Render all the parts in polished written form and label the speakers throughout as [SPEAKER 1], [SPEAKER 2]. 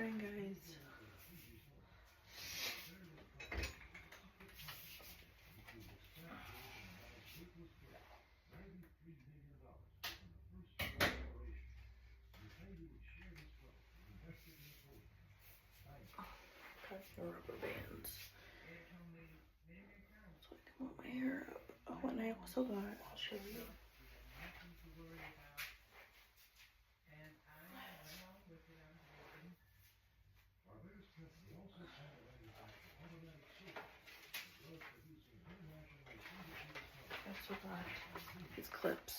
[SPEAKER 1] morning, guys. Got the rubber bands so I can put my hair up. Oh, and I also got, I'll show you. I also got these clips,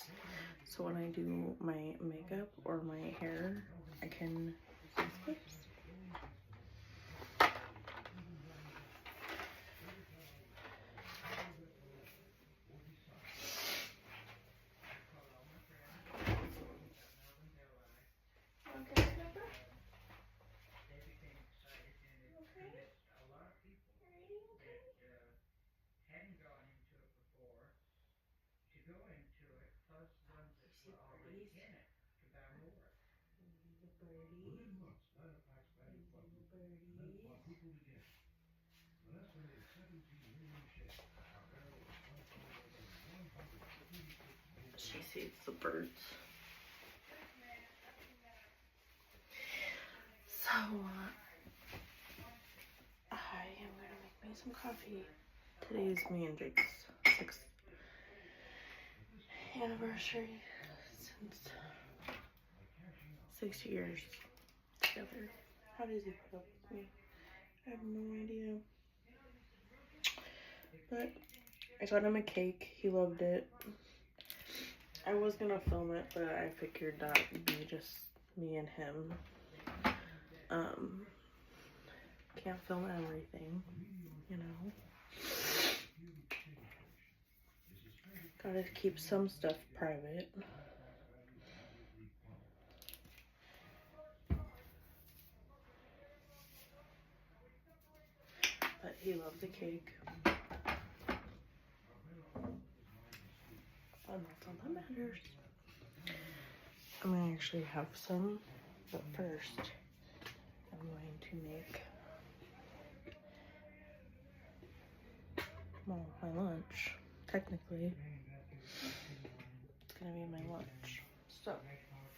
[SPEAKER 1] so when I do my makeup or my hair, I can use these clips. She sees the birds. So, I am gonna make me some coffee. Today's me and Jake's 6th anniversary since 6 years together. How does he put up with me? I have no idea. But I got him a cake. He loved it. I was gonna film it, but I figured that would be just me and him. Can't film everything, you know. Gotta keep some stuff private. But he loved the cake. And that's all that matters. I'm gonna actually have some, but first I'm going to make my lunch. Technically, it's gonna be my lunch. So,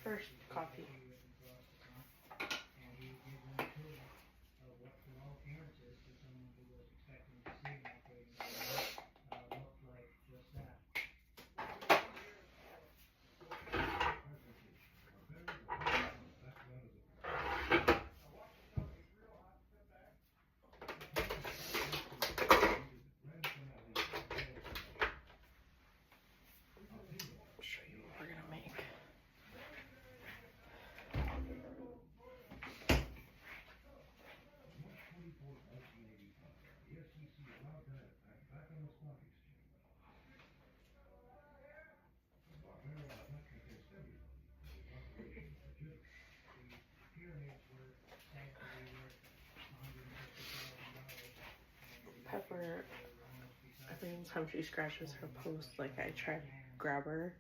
[SPEAKER 1] first, coffee. Show you what we're gonna make. Pepper, every time she scratches her post, like I try to grab her,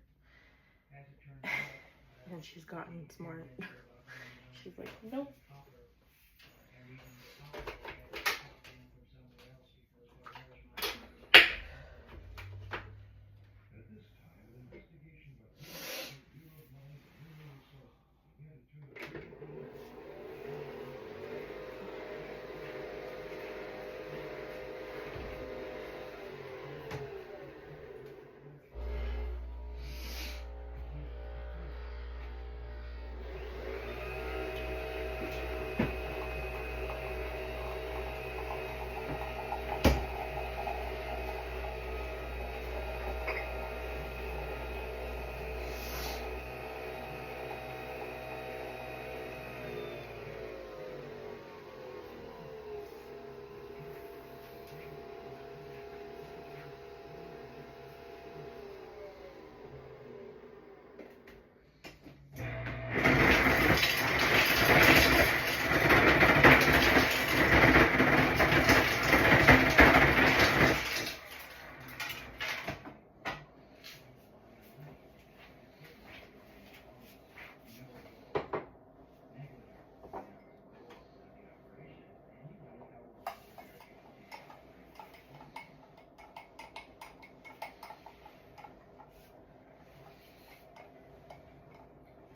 [SPEAKER 1] and she's gotten smart. She's like, nope.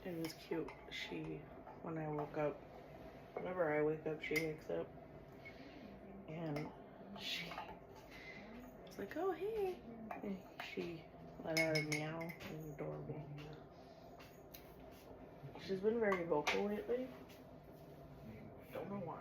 [SPEAKER 1] It was cute. When I woke up, whenever I wake up, she wakes up. And she was like, oh, hey. And she let out a meow. It was adorable. She's been very vocal lately. Don't know why.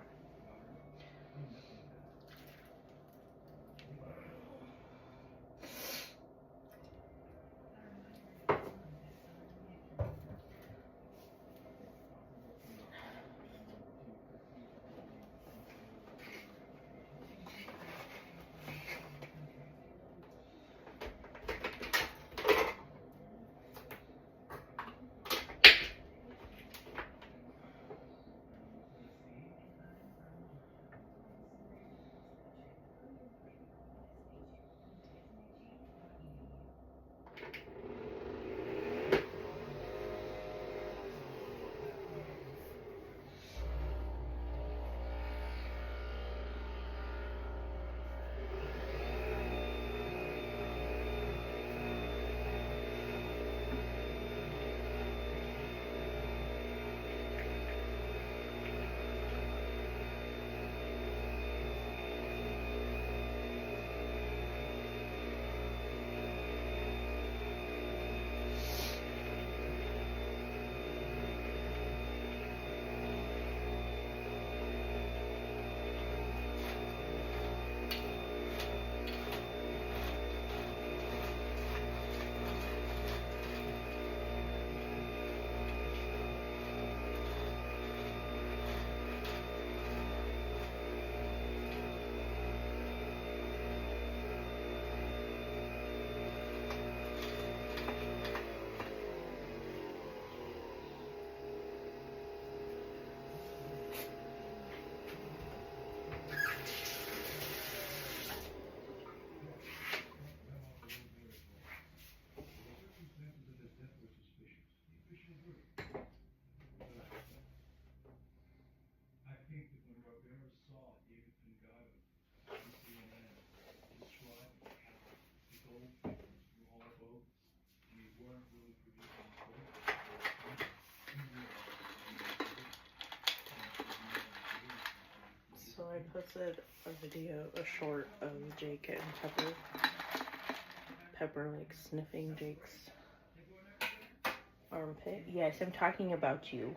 [SPEAKER 1] So I posted a video, a short of Jake and Pepper. Pepper like sniffing Jake's armpit. Yes, I'm talking about you.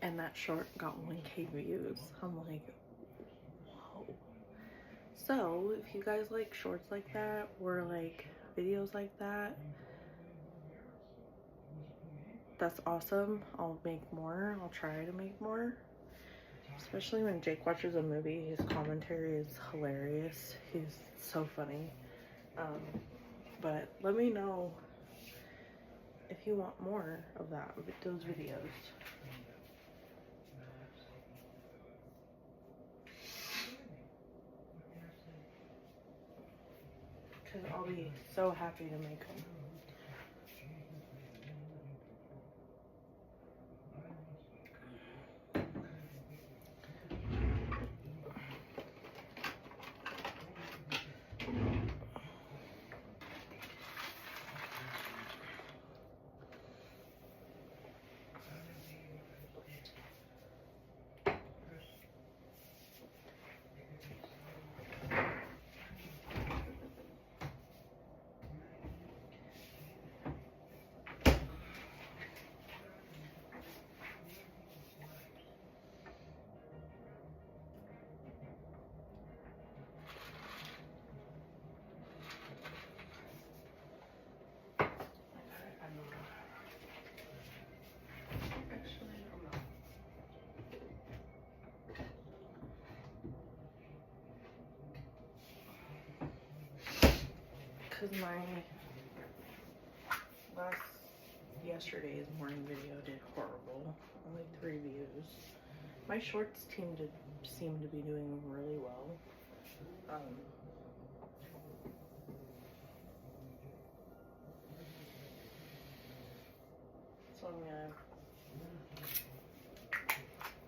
[SPEAKER 1] And that short got 1K views. I'm like, whoa. So if you guys like shorts like that or like videos like that, that's awesome. I'll make more. I'll try to make more. Especially when Jake watches a movie, his commentary is hilarious. He's so funny. But let me know if you want more of those videos. Because I'll be so happy to make them. Because yesterday's morning video did horrible. Only 3 views. My shorts seem to be doing really well. I'm gonna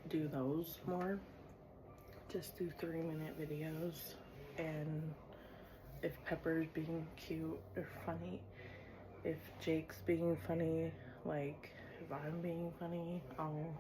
[SPEAKER 1] do those more. Just do 3-minute videos, and if Pepper's being cute or funny, if Jake's being funny, like if I'm being funny, I'll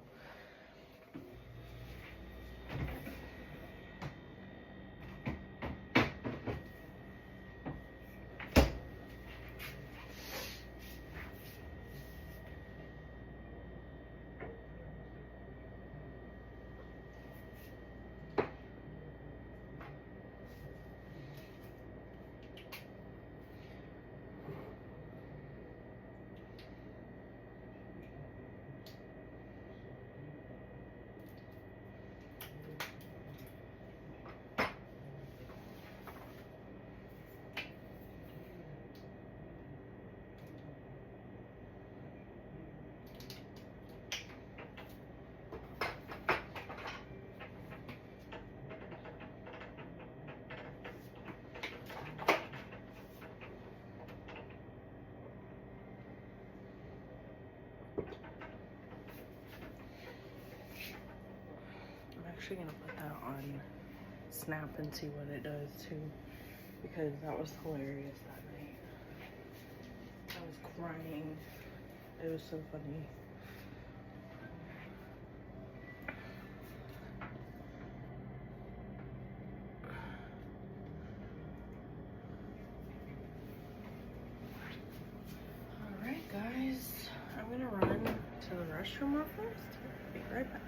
[SPEAKER 1] actually gonna put that on Snap and see what it does too, because that was hilarious that night. I was crying. It was so funny. Alright guys, I'm gonna run to the restroom real fast. Be right back.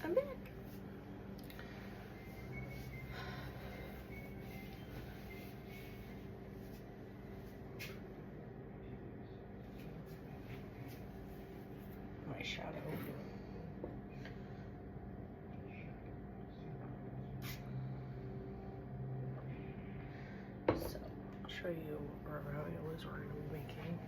[SPEAKER 1] I'm back. My shadow. So, I'll show you what raviolis we're going to be making.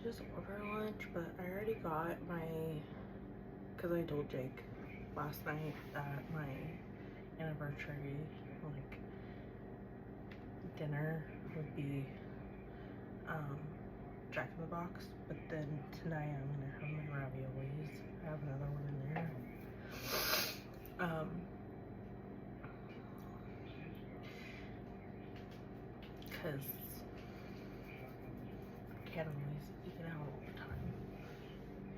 [SPEAKER 1] Just order lunch, but I already got my, because I told Jake last night that my anniversary like dinner would be Jack in the Box, but then tonight I'm gonna have my raviolis. I have another one in there. Because I can't always eat it out all the time.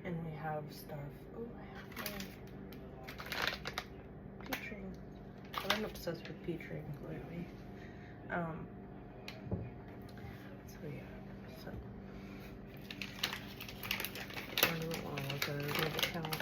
[SPEAKER 1] And we have stuff. Oh, I have my peach rings. I've been obsessed with peach rings lately. So yeah, so running along with our bank account.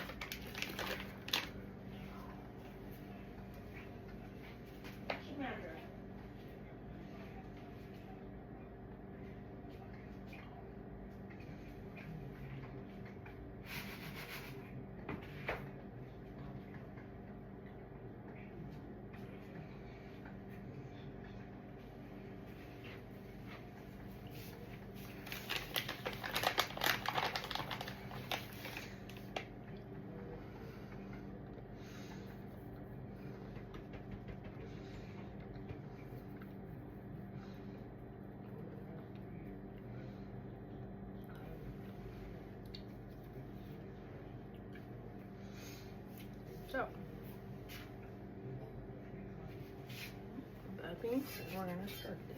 [SPEAKER 1] clippings and we're gonna start this.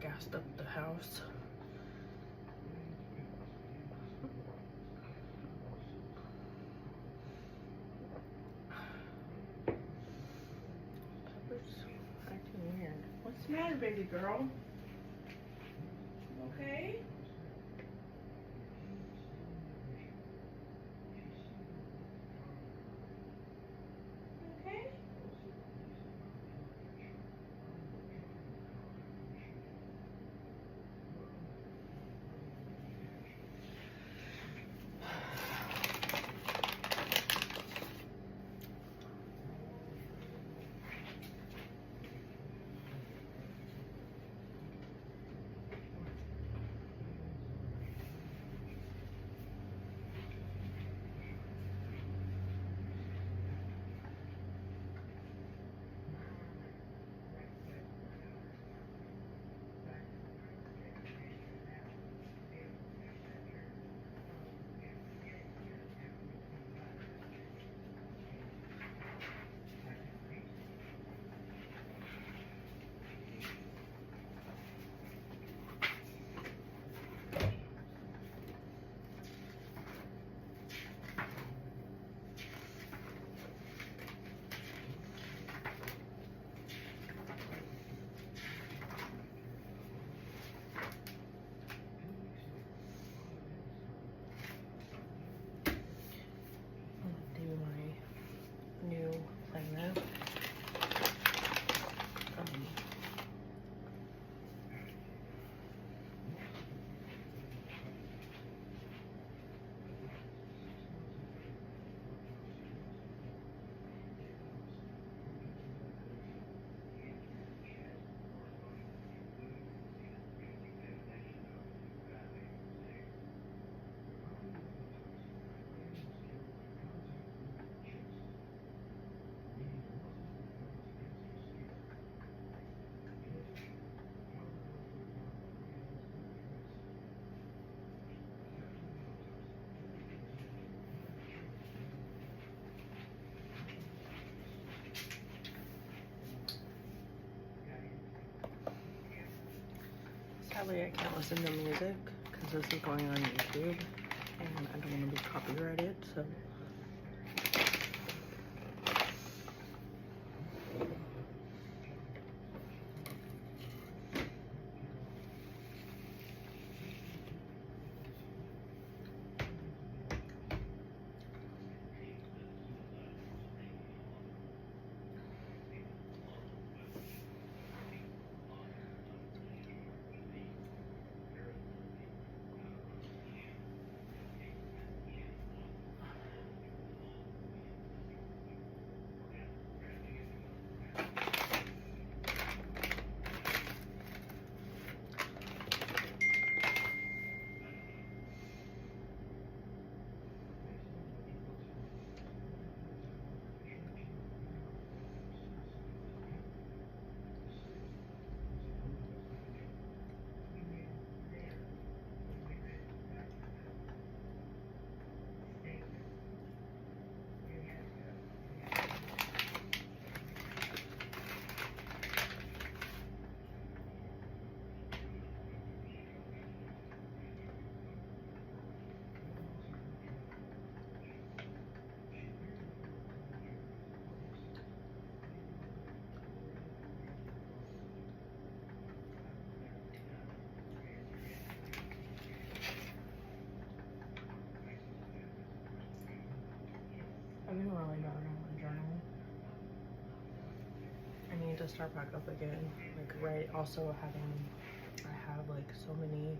[SPEAKER 1] Gassed up the house. Pepper's acting weird. What's the matter, baby girl? Okay? Okay? Sadly, I can't listen to music because this is going on YouTube and I don't want to be copyrighted, so. need to start back up again. Like, right, also I have like so many,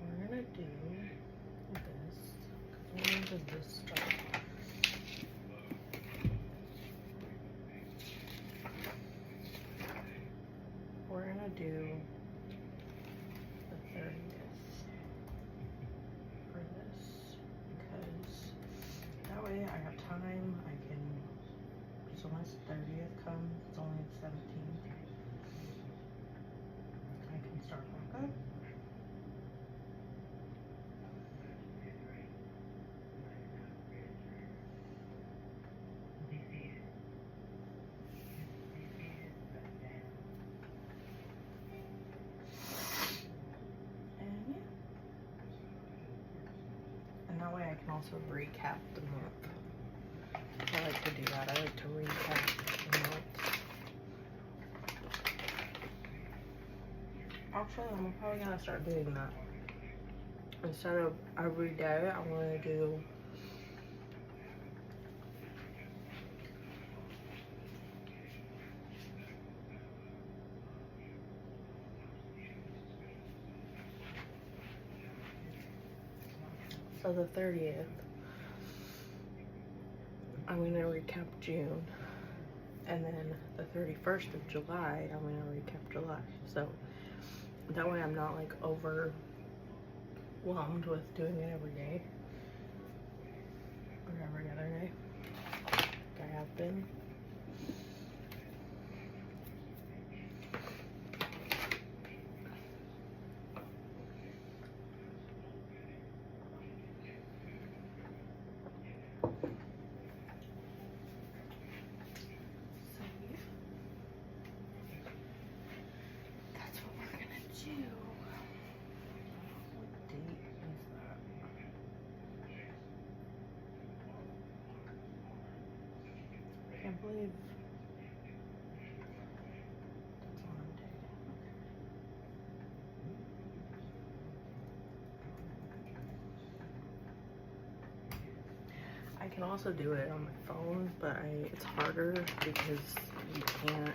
[SPEAKER 1] we're gonna do this, when does this start? We're gonna do the 30th for this, because that way I have time. I can, so once the 30th comes, it's only the 17th. I can start back up. And that way I can also recap the month. I like to do that. I like to recap the month. Actually, I'm probably gonna start doing that. Instead of every day, I'm gonna do so the 30th, I'm gonna recap June, and then the 31st of July, I'm gonna recap July. So that way I'm not like overwhelmed with doing it every day or every other day like I have been. That's what we're gonna do. What date is that? I can't believe that's on a day. I can also do it on my phone, but it's harder because you can't,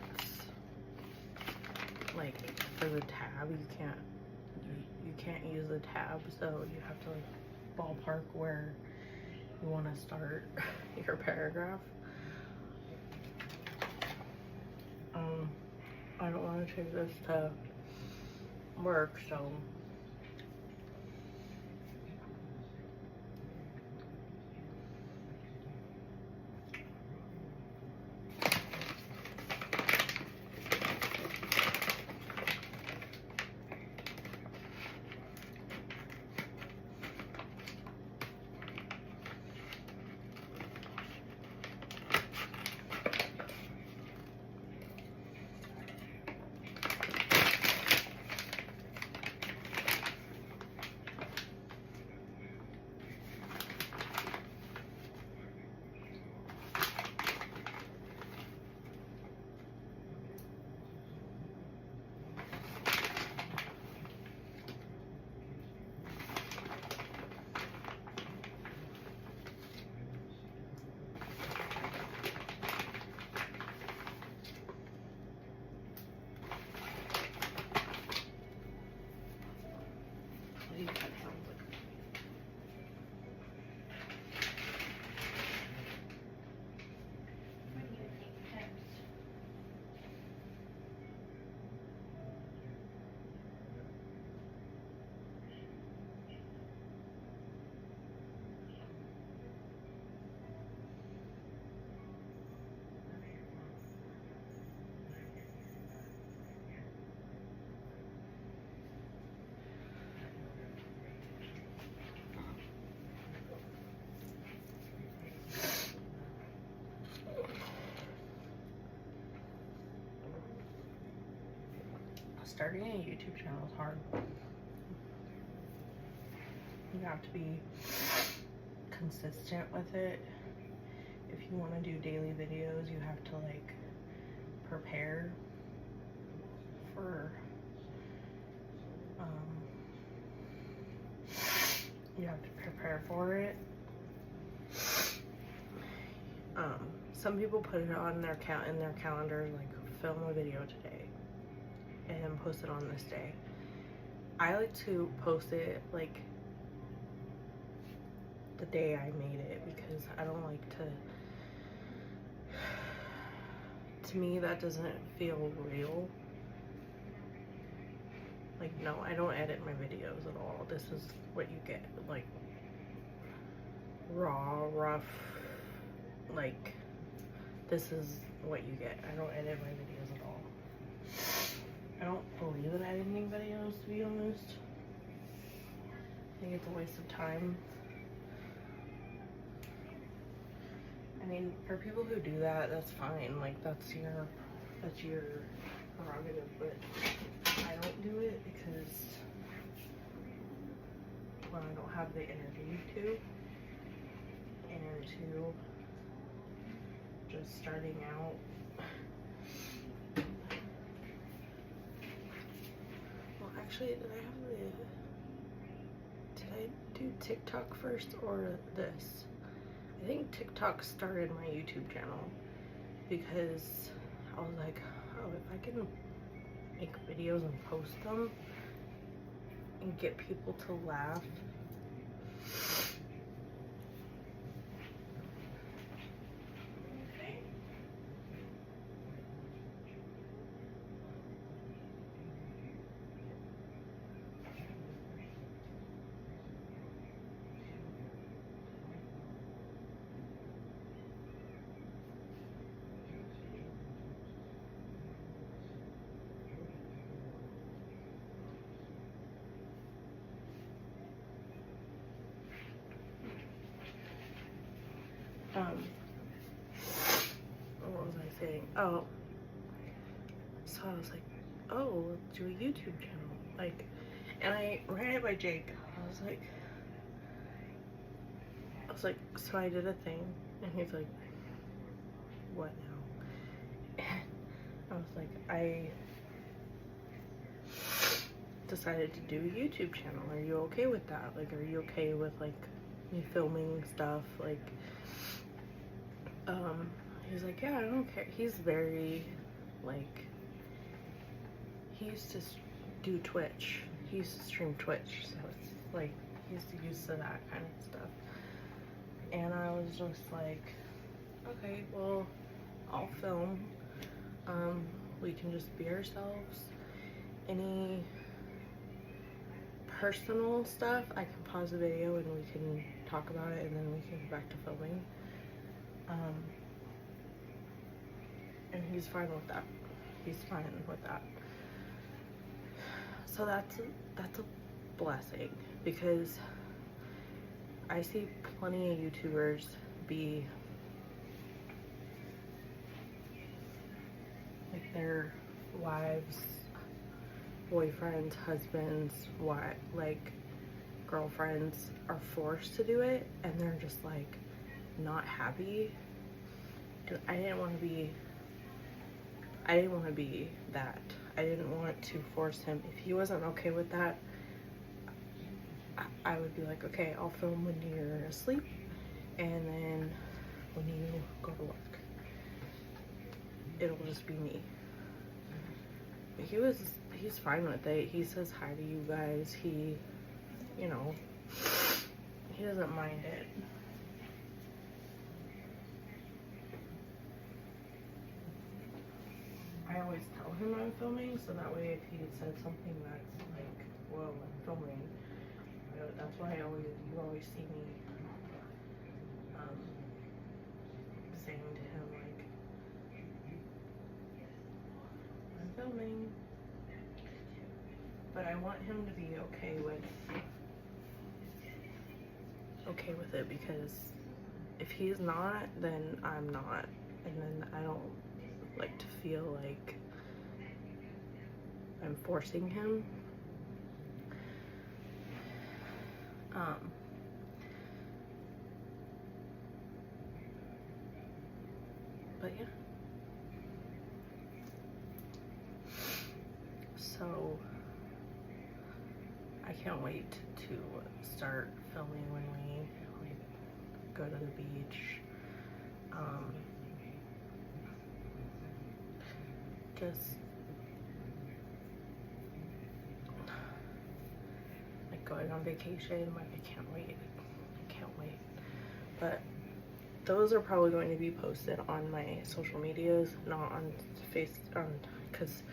[SPEAKER 1] like, for the tab, you can't use the tab, so you have to like ballpark where you want to start your paragraph. I don't want to take this to work, so starting a YouTube channel is hard. You have to be consistent with it. If you want to do daily videos, you have to like prepare for have to prepare for it. Some people put it on their in their calendar, like film a video today and post it on this day. I like to post it like the day I made it, because I don't like to me that doesn't feel real. Like, no, I don't edit my videos at all. This is what you get, like raw, rough, like this is what you get. I don't edit my videos at all. I don't believe in editing videos, to be honest. I think it's a waste of time. I mean, for people who do that, that's fine. Like, that's your prerogative, but I don't do it because, well, I don't have the energy to, and two, just starting out. Well, actually, did I do TikTok first or this? I think TikTok started my YouTube channel because I was like, oh, if I can make videos and post them and get people to laugh. What was I saying? Oh, so I was like, oh, let's do a YouTube channel. Like, and I ran it by Jake. I was like, so I did a thing, and he's like, what now? I was like, I decided to do a YouTube channel. Are you okay with that? Like, are you okay with like me filming stuff? Like, he's like, yeah, I don't care. He's very, like, he used to do Twitch. He used to stream Twitch, so it's like, he's used to that kind of stuff. And I was just like, okay, well, I'll film. We can just be ourselves. Any personal stuff, I can pause the video and we can talk about it, and then we can go back to filming. And he's fine with that. He's fine with that. So that's a blessing, because I see plenty of YouTubers be like, their wives, boyfriends, husbands, like girlfriends are forced to do it, and they're just like not happy. And I didn't want to be that. I didn't want to force him. If he wasn't okay with that, I would be like, okay, I'll film when you're asleep, and then when you go to work, it'll just be me. But he's fine with it. He says hi to you guys. He, you know, he doesn't mind it. I always tell him I'm filming, so that way if he said something that's like, whoa, I'm filming, that's why you always see me saying to him, like, I'm filming. But I want him to be okay with it, because if he's not, then I'm not, and then I don't like to feel like I'm forcing him. But yeah. So I I can't wait to start filming when we like go to the beach. Just like going on vacation. Like I can't wait. I can't wait. But those are probably going to be posted on my social medias, not on because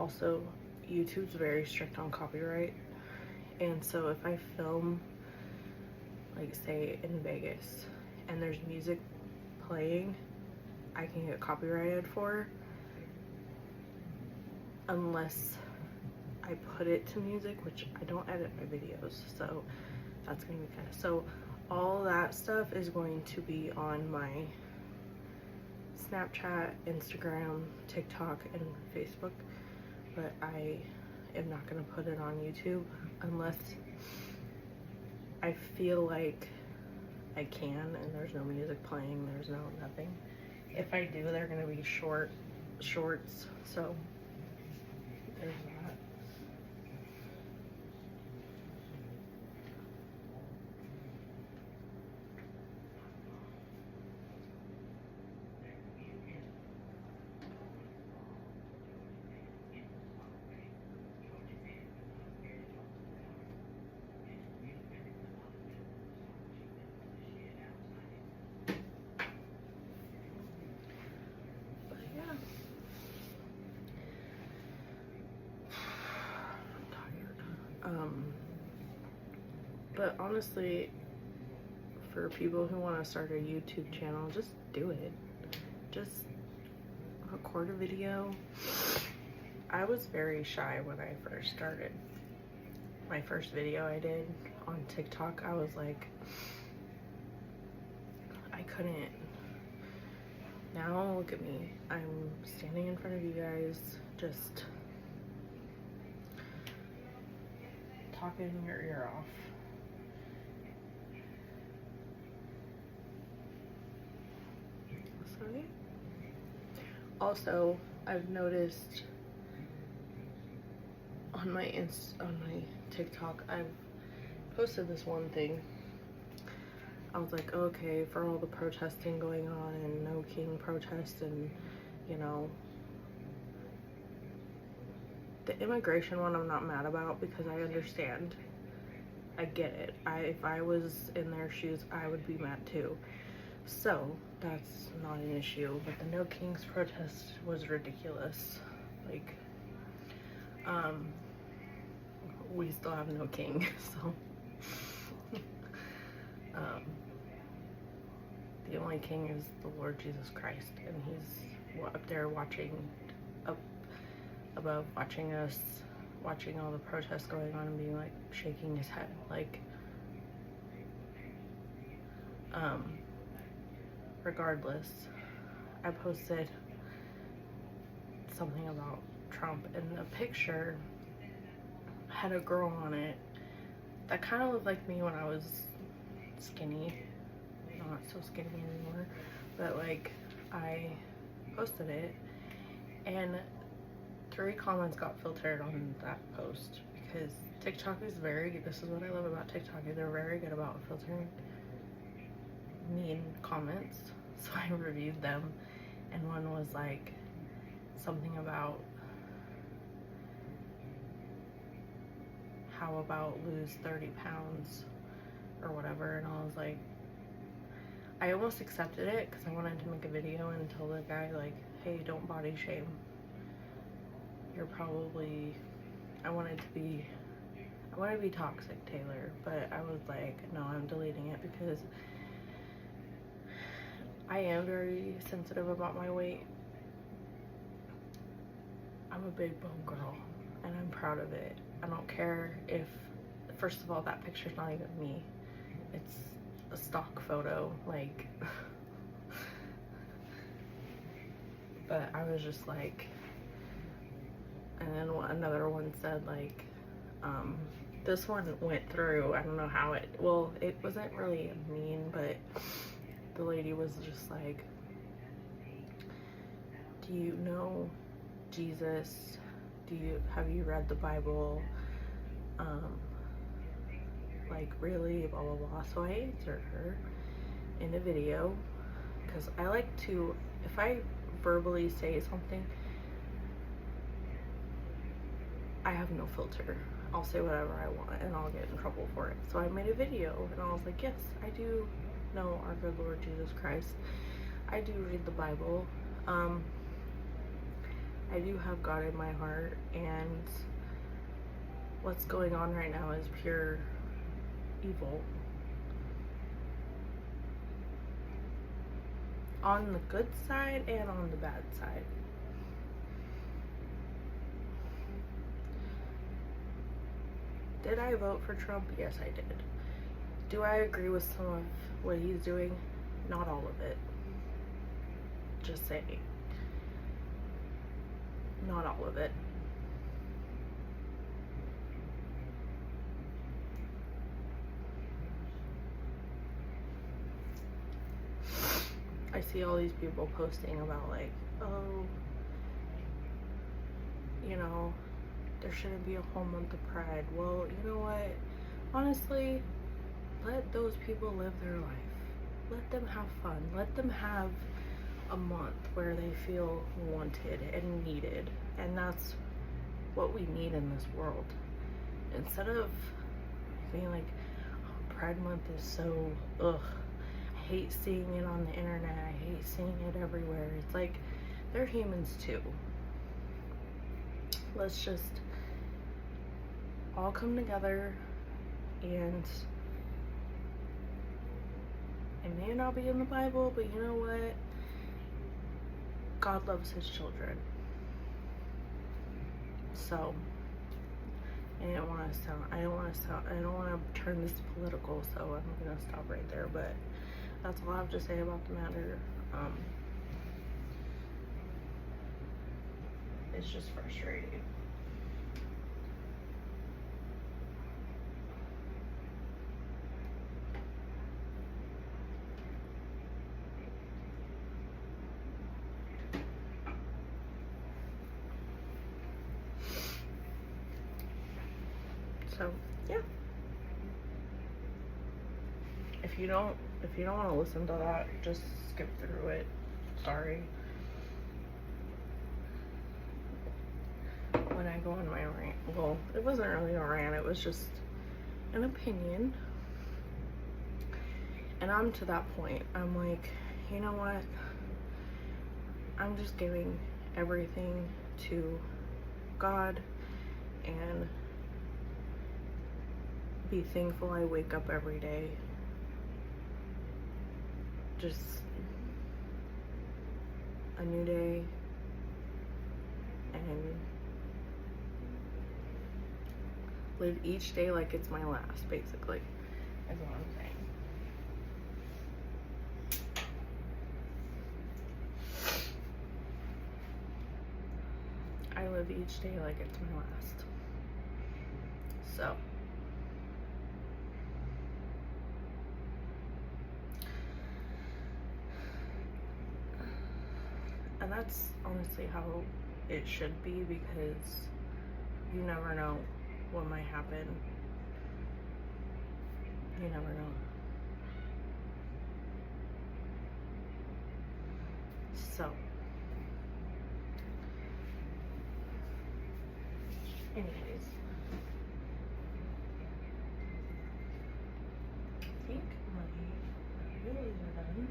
[SPEAKER 1] also YouTube's very strict on copyright. And so if I film, like say in Vegas, and there's music playing, I can get copyrighted for, unless I put it to music, which I don't edit my videos, so that's gonna be kind of, so all that stuff is going to be on my Snapchat, Instagram, TikTok, and Facebook, but I am not gonna put it on YouTube unless I feel like I can and there's no music playing, there's no nothing. If I do, they're gonna be shorts, so there's that. But yeah. I'm tired. But honestly, for people who want to start a YouTube channel, just do it. Just record a video. I was very shy when I first started. My first video I did on TikTok, I was like, I couldn't. Now look at me. I'm standing in front of you guys, just talking your ear off. So yeah. Also, I've noticed on my TikTok, I've posted this one thing. I was like, okay, for all the protesting going on and No King protest, and you know, the immigration one I'm not mad about because I understand. I get it. If I was in their shoes, I would be mad too. So that's not an issue. But the No Kings protest was ridiculous. Like, we still have no king, so the only king is the Lord Jesus Christ, and he's up there watching, up above watching us, watching all the protests going on and being like, shaking his head. Like, regardless, I posted something about Trump, and the picture had a girl on it that kind of looked like me when I was skinny. Not so skinny anymore, but like, I posted it and 3 comments got filtered on that post, because TikTok is this is what I love about TikTok, they're very good about filtering mean comments. So I reviewed them, and one was like something about how about lose 30 pounds or whatever, and I was like, I almost accepted it because I wanted to make a video and tell the guy like, hey, don't body shame. You're probably, I wanted to be toxic, Taylor, but I was like, no, I'm deleting it because I am very sensitive about my weight. I'm a big bone girl and I'm proud of it. I don't care if, first of all, that picture's not even me. It's a stock photo, like, but I was just like, and then another one said like, this one went through, I don't know how it wasn't really mean, but the lady was just like, do you know Jesus? Have you read the Bible? like, really, blah, blah, blah. So I answered her in a video, because I like to, if I verbally say something, I have no filter. I'll say whatever I want and I'll get in trouble for it. So I made a video and I was like, yes, I do know our good Lord Jesus Christ. I do read the Bible. I do have God in my heart, and what's going on right now is pure evil. On the good side and on the bad side. Did I vote for Trump? Yes, I did. Do I agree with some of what he's doing? Not all of it. Just saying. Not all of it. I see all these people posting about, like, oh, you know, there shouldn't be a whole month of Pride. Well, you know what? Honestly, let those people live their life. Let them have fun. Let them have a month where they feel wanted and needed. And that's what we need in this world. Instead of being like, oh, Pride Month is so, ugh. I hate seeing it on the internet. I hate seeing it everywhere. It's like, they're humans too. Let's just all come together, and it may not be in the Bible, but you know what? God loves his children. So I don't want to turn this political, so I'm gonna stop right there. But that's all I have to say about the matter. It's just frustrating. So yeah. If you don't want to listen to that, just skip through it. Sorry. When I go on my rant, well, it wasn't really a rant, it was just an opinion. And I'm to that point. I'm like, you know what? I'm just giving everything to God and be thankful I wake up every day. Just a new day, and live each day like it's my last, basically, is what I'm saying. I live each day like it's my last. So and that's honestly how it should be, because you never know what might happen. You never know. So anyways, I think my videos are done.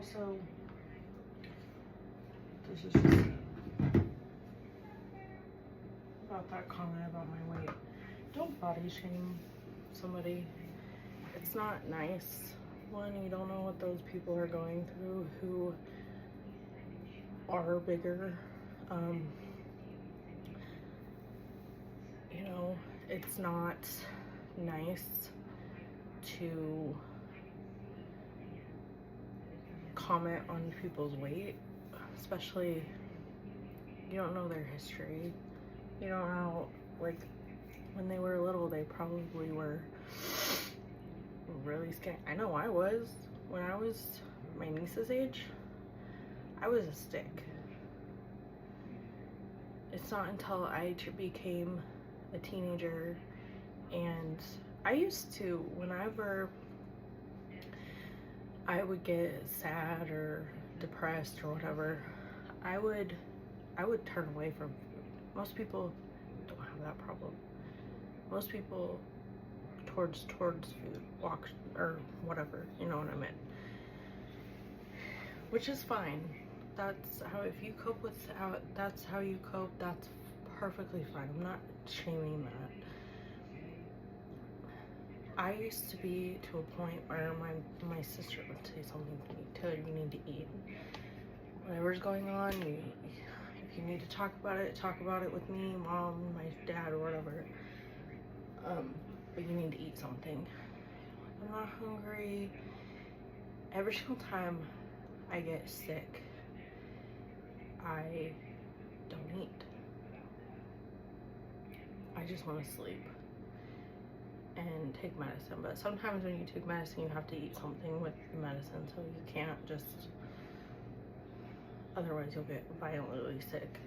[SPEAKER 1] Also, this is just about that comment about my weight. Don't body shame somebody. It's not nice. One, you don't know what those people are going through who are bigger. You know, it's not nice to comment on people's weight, especially you don't know their history. You don't know, like, when they were little, they probably were really skinny. I know I was. When I was my niece's age, I was a stick. It's not until I became a teenager, and I used to, whenever I would get sad or depressed or whatever, I would turn away from food. Most people don't have that problem. Most people towards food, walk or whatever, you know what I meant. Which is fine. That's how, if you cope with how, that's how you cope, that's perfectly fine. I'm not shaming that. I used to be to a point where my sister would say something to me, Taylor, you need to eat. Whatever's going on, if you need to talk about it with me, mom, my dad, or whatever. But you need to eat something. I'm not hungry. Every single time I get sick, I don't eat. I just want to sleep and take medicine. But sometimes when you take medicine, you have to eat something with the medicine, so you can't just, otherwise you'll get violently sick.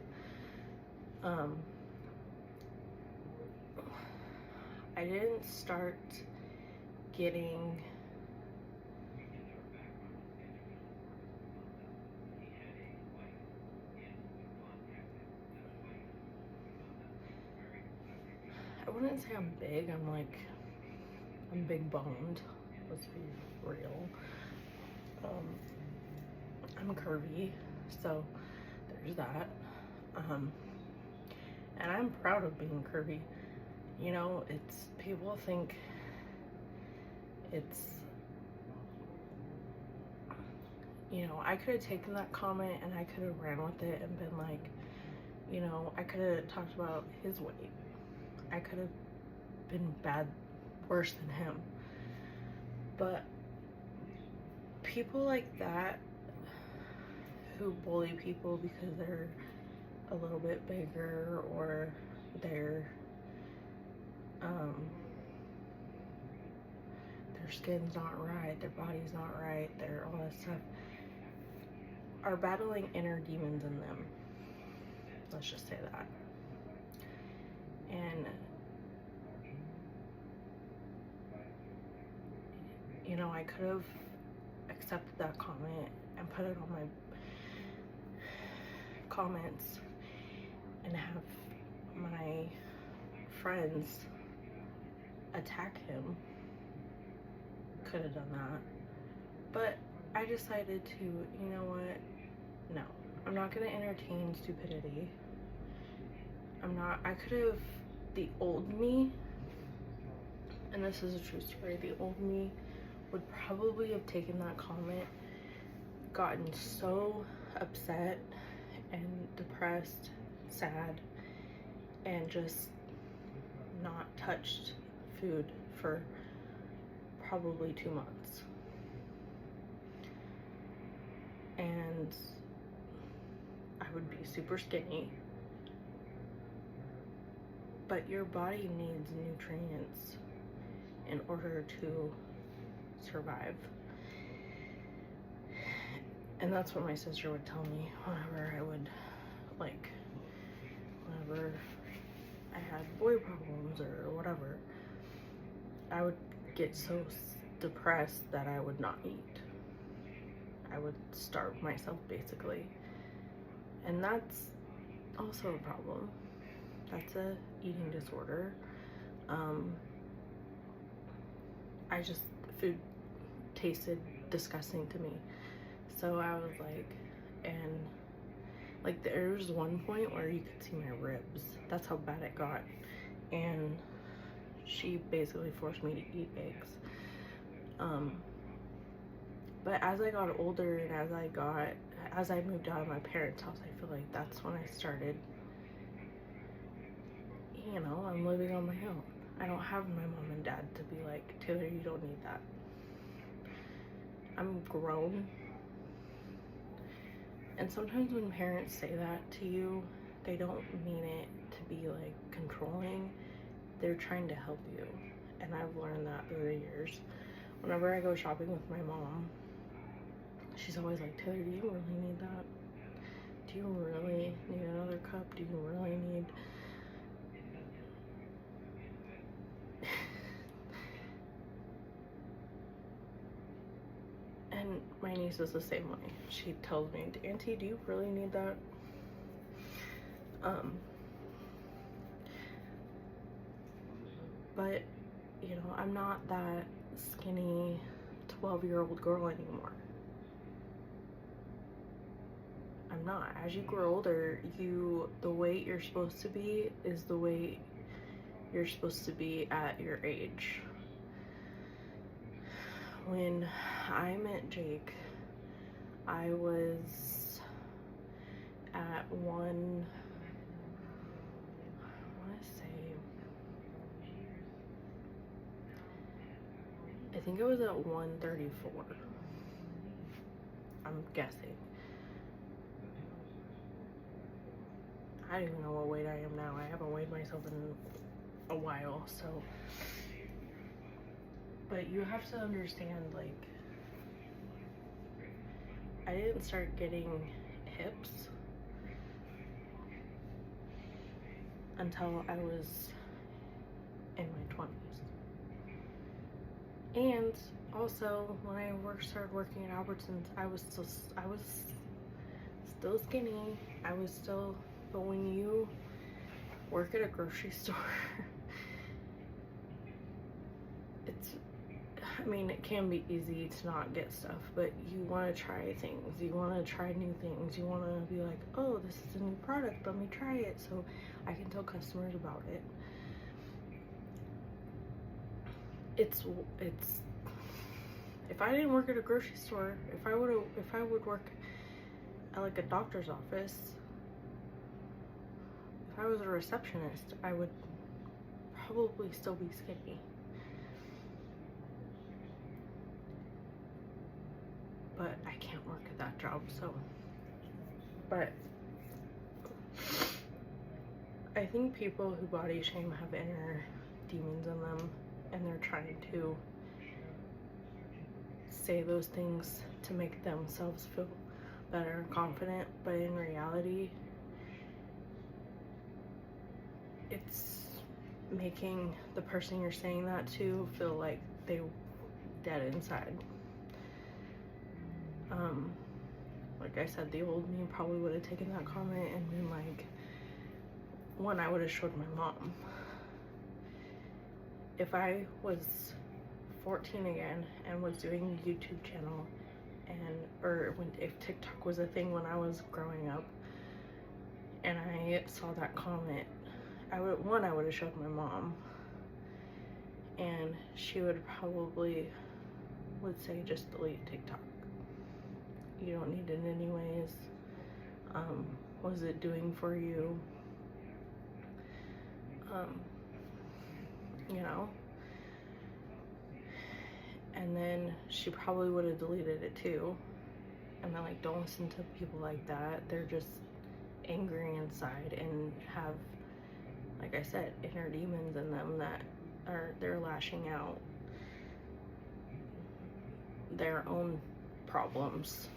[SPEAKER 1] I didn't start getting I wouldn't say I'm big, I'm big boned, let's be real. I'm curvy, so there's that. And I'm proud of being curvy. You know, it's, people think it's, you know, I could have taken that comment and I could have ran with it and been like, you know, I could have talked about his weight. I could have been worse than him. But people like that who bully people because they're a little bit bigger, or their skin's not right, their body's not right, they're all that stuff, are battling inner demons in them. Let's just say that. And you know, I could have accepted that comment and put it on my comments and have my friends attack him. Could have done that. But I decided to, you know what? No. I'm not gonna entertain stupidity. I could have, the old me, and this is a true story, the old me would probably have taken that comment, gotten so upset and depressed, sad, and just not touched food for probably 2 months. And I would be super skinny. But your body needs nutrients in order to survive. And that's what my sister would tell me whenever I had boy problems or whatever. I would get so depressed that I would not eat. I would starve myself, basically. And that's also a problem. That's a eating disorder. Food tasted disgusting to me. so I was like, and like there was one point where you could see my ribs. That's how bad it got. And she basically forced me to eat eggs. But as I got older and as I moved out of my parents' house, I feel like that's when I started, you know, I'm living on my own. I don't have my mom and dad to be like, Taylor, you don't need that. I'm grown. And sometimes when parents say that to you, they don't mean it to be like controlling. They're trying to help you. And I've learned that through the years. Whenever I go shopping with my mom, she's always like, Taylor, do you really need that? Do you really need another cup? Do you really need... And my niece is the same way. She tells me, Auntie, do you really need that? But, you know, I'm not that skinny 12-year-old girl anymore. I'm not. As you grow older, the weight you're supposed to be is the weight you're supposed to be at your age. When I met Jake, I was at I think it was at 134. I'm guessing. I don't even know what weight I am now. I haven't weighed myself in a while, so. But you have to understand, like, I didn't start getting hips until I was in my 20s. And also, when I started working at Albertsons, I was still skinny. But when you work at a grocery store, it can be easy to not get stuff, but you want to try things. You want to try new things. You want to be like, oh, this is a new product. Let me try it so I can tell customers about it. It's if I didn't work at a grocery store, if I would work at like a doctor's office, if I was a receptionist, I would probably still be skinny. But I can't work at that job, so. But I think people who body shame have inner demons in them, and they're trying to say those things to make themselves feel better and confident, but in reality, it's making the person you're saying that to feel like they're dead inside. Like I said, the old me probably would have taken that comment and been like, one, I would have showed my mom. If I was 14 again and was doing a YouTube channel, if TikTok was a thing when I was growing up, and I saw that comment, I would have showed my mom, and she would say, just delete TikTok. You don't need it anyways. What is it doing for you? You know? And then she probably would have deleted it too. And then, like, don't listen to people like that. They're just angry inside and have, like I said, inner demons in them that they're lashing out their own problems.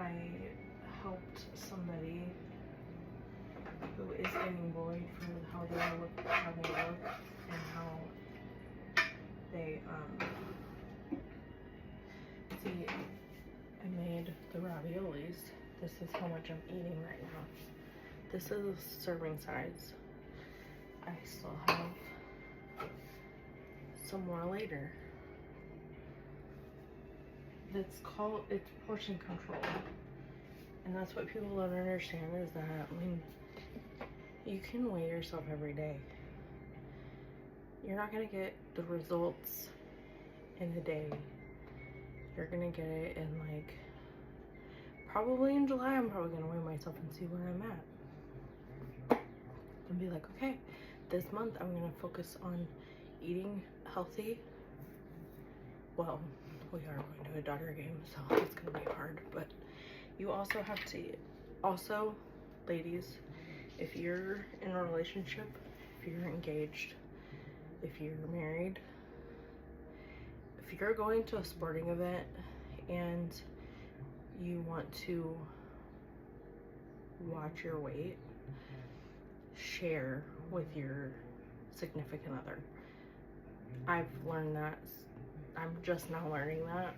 [SPEAKER 1] I helped somebody who is getting bullied for how they look and how they see, I made the raviolis. This is how much I'm eating right now. This is serving size. I still have some more later. It's portion control. And that's what people don't understand, is that when you can weigh yourself every day, you're not gonna get the results in a day. You're gonna get it in like, probably in July. I'm probably gonna weigh myself and see where I'm at. And be like, okay, this month I'm gonna focus on eating healthy. Well, we are going to a daughter game, so it's gonna be hard, but you also have to, also, ladies, if you're in a relationship, if you're engaged, if you're married, if you're going to a sporting event and you want to watch your weight, share with your significant other. I've learned that. I'm just now learning that.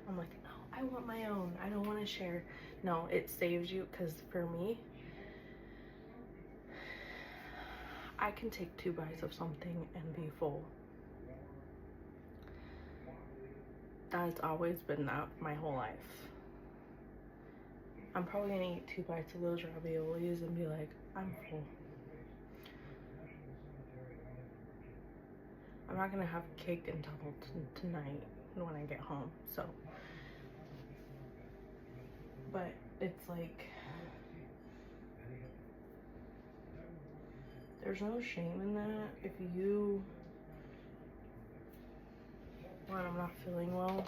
[SPEAKER 1] I'm like, no, I want my own. I don't want to share. No, it saves you, because for me, I can take 2 bites of something and be full. That's always been that my whole life. I'm probably gonna eat 2 bites of those raviolis and be like, I'm full. I'm not gonna have cake until tonight when I get home, so. But it's like, there's no shame in that. If you, when I'm not feeling well,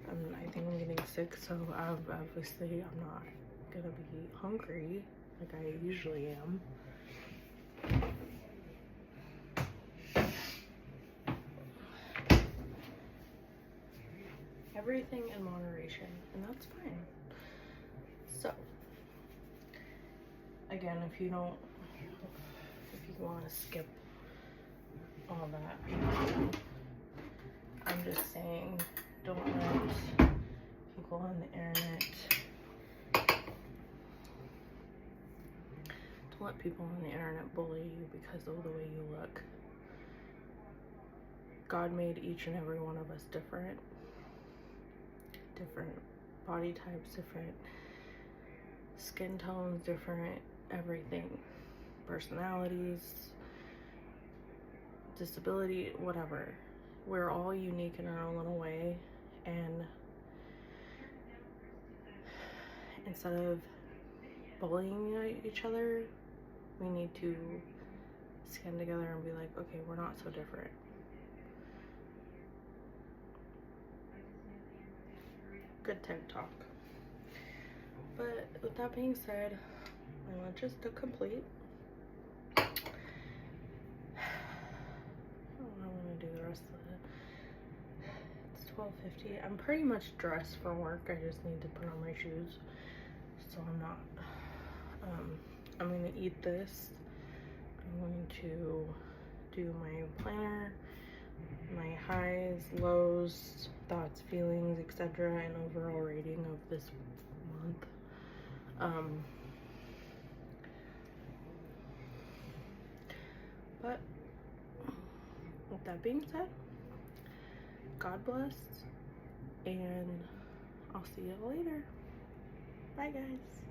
[SPEAKER 1] and I think I'm getting sick, so obviously I'm not gonna be hungry like I usually am. Everything in moderation, and that's fine. So, again, if you want to skip all that, I'm just saying, don't let people on the internet, don't let people on the internet bully you because of the way you look. God made each and every one of us different body types, different skin tones, different everything, personalities, disability, whatever. We're all unique in our own little way, and instead of bullying each other, we need to stand together and be like, okay, we're not so different. Good TED talk. But with that being said, my lunch is still complete. I don't know what I'm gonna do the rest of it. It's 12:50. I'm pretty much dressed for work. I just need to put on my shoes, so I'm not. I'm gonna eat this. I'm going to do my planner, my highs, lows, thoughts, feelings, etc., and overall rating of this month. But with that being said, God bless, and I'll see you later. Bye, guys.